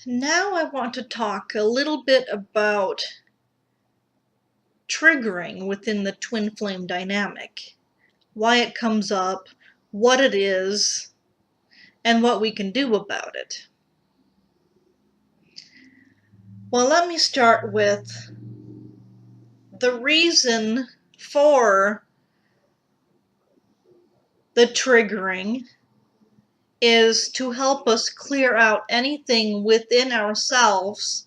Now I want to talk a little bit about triggering within the twin flame dynamic, why it comes up, what it is, and what we can do about it. Well, let me start with the reason for the triggering is to help us clear out anything within ourselves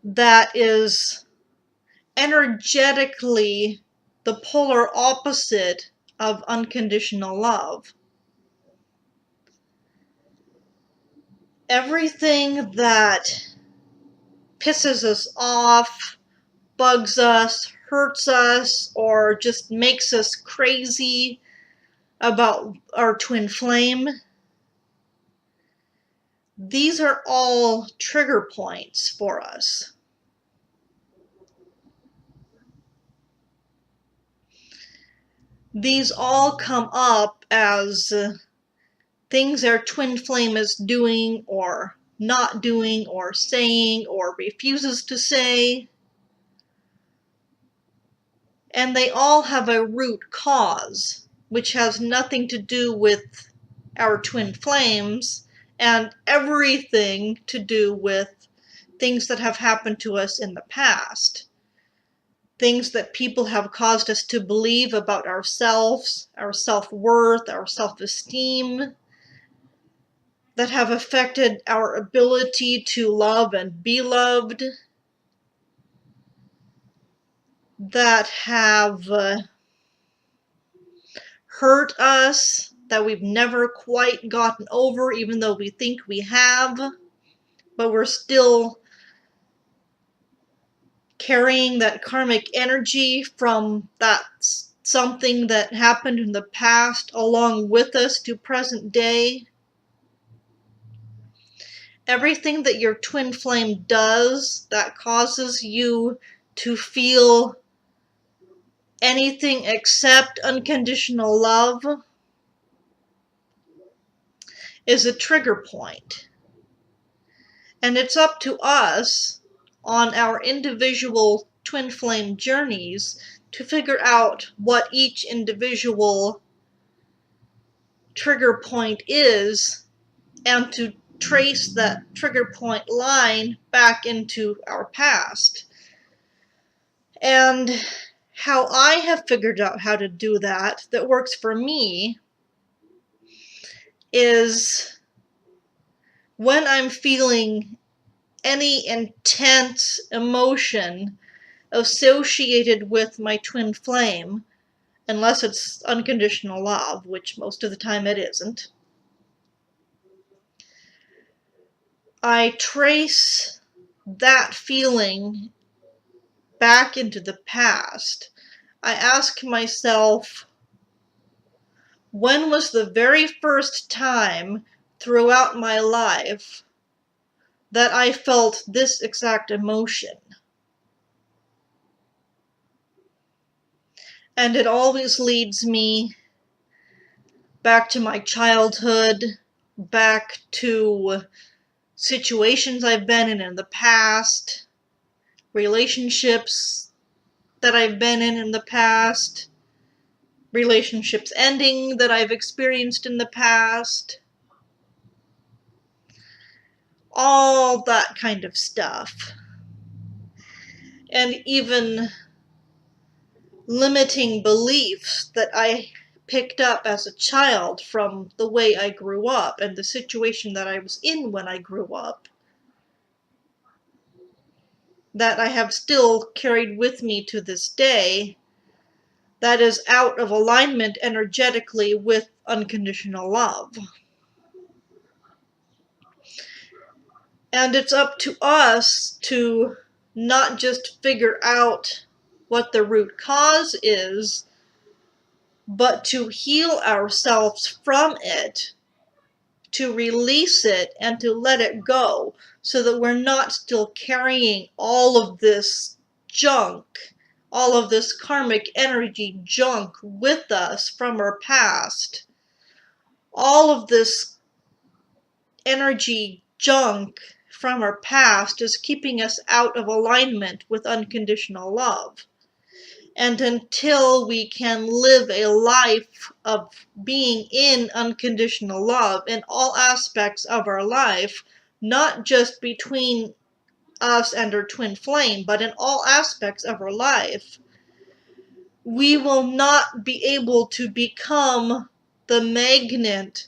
that is energetically the polar opposite of unconditional love. Everything that pisses us off, bugs us, hurts us, or just makes us crazy about our twin flame, these are all trigger points for us. These all come up as things our twin flame is doing or not doing or saying or refuses to say. And they all have a root cause, which has nothing to do with our twin flames and everything to do with things that have happened to us in the past. Things that people have caused us to believe about ourselves, our self-worth, our self-esteem, that have affected our ability to love and be loved, that have hurt us, that we've never quite gotten over, even though we think we have, but we're still carrying that karmic energy from that something that happened in the past along with us to present day. Everything that your twin flame does that causes you to feel anything except unconditional love is a trigger point. And it's up to us on our individual twin flame journeys to figure out what each individual trigger point is and to trace that trigger point line back into our past. And how I have figured out how to do that works for me is when I'm feeling any intense emotion associated with my twin flame, unless it's unconditional love, which most of the time it isn't, I trace that feeling back into the past. I ask myself, when was the very first time throughout my life that I felt this exact emotion? And it always leads me back to my childhood, back to situations I've been in the past, relationships that I've been in the past, relationships ending that I've experienced in the past, all that kind of stuff. And even limiting beliefs that I picked up as a child from the way I grew up and the situation that I was in when I grew up, that I have still carried with me to this day, that is out of alignment energetically with unconditional love. And it's up to us to not just figure out what the root cause is, but to heal ourselves from it, to release it and to let it go, so that we're not still carrying all of this junk, all of this karmic energy junk with us from our past. All of this energy junk from our past is keeping us out of alignment with unconditional love. And until we can live a life of being in unconditional love in all aspects of our life, not just between us and our twin flame, but in all aspects of our life, we will not be able to become the magnet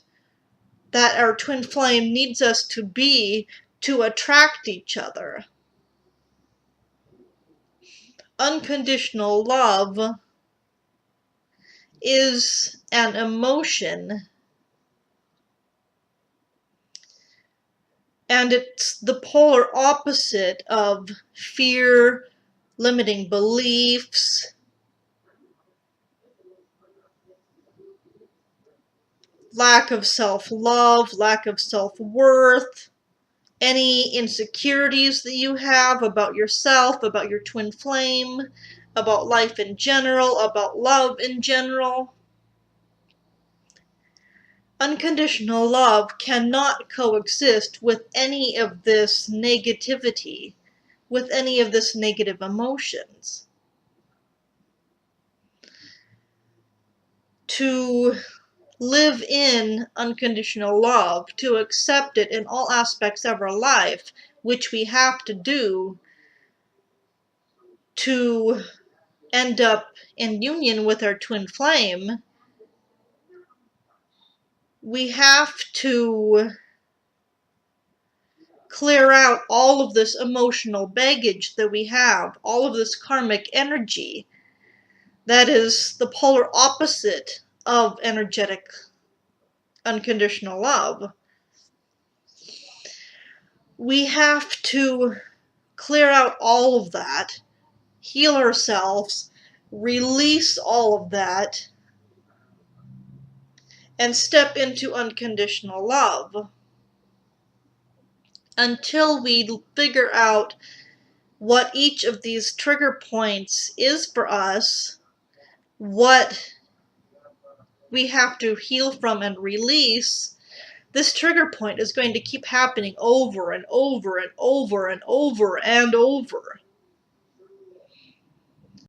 that our twin flame needs us to be to attract each other. Unconditional love is an emotion, and it's the polar opposite of fear, limiting beliefs, lack of self-love, lack of self-worth, any insecurities that you have about yourself, about your twin flame, about life in general, about love in general. Unconditional love cannot coexist with any of this negativity, with any of this negative emotions. To live in unconditional love, to accept it in all aspects of our life, which we have to do to end up in union with our twin flame, we have to clear out all of this emotional baggage that we have, all of this karmic energy that is the polar opposite of energetic unconditional love. We have to clear out all of that, heal ourselves, release all of that, and step into unconditional love. Until we figure out what each of these trigger points is for us, what we have to heal from and release, this trigger point is going to keep happening over and over and over and over and over.